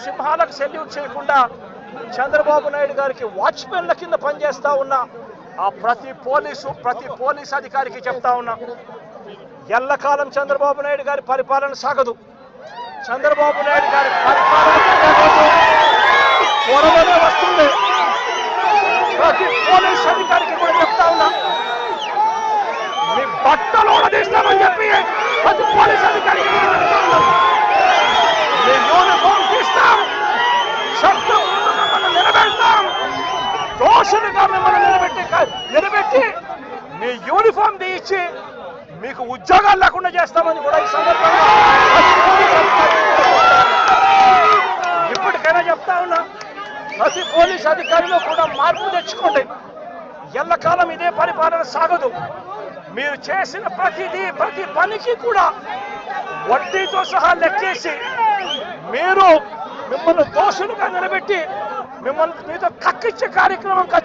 సింహాలకు salute చేయకుండా చంద్రబాబు నాయుడు గారికి వాచ్మెన్ల కింద పనిచేస్తా ఉన్న ఆ ప్రతి పోలీస్ అధికారికి చెప్తా ఉన్నా, ఎల్లకాలం చంద్రబాబు నాయుడు గారి పరిపాలన సాగదు. చంద్రబాబు నాయుడు గారి పరిపాలన త్వరలోనే వస్తుంది. ప్రతి పోలీస్ అధికారికి కూడా చెప్తా ఉన్నా, మీ బట్టలు తీస్తామని చెప్పి ప్రతి పోలీస్ అధికారికి చెప్తా ఉన్నాం. మీ యూనిఫామ్ తీస్తాం, చట్టం మిమ్మల్ని నిలబెడతాం, దోషులుగా మిమ్మల్ని నిలబెట్టి మీ యూనిఫామ్ తీయించి మీకు ఉద్యోగాలు లేకుండా చేస్తామని కూడా ఈ సందర్భంగా ఇప్పటికైనా చెప్తా ఉన్నా, ప్రతి పోలీస్ అధికారిలో కూడా మార్పు తెచ్చుకోండి. ఎల్లకాలం ఇదే పరిపాలన సాగదు. మీరు చేసిన ప్రతి పనికి కూడా వడ్డీతో సహా లెక్కేసి మిమ్మల్ని దోషులుగా నిలబెట్టి మీతో కక్కిచ్చే కార్యక్రమం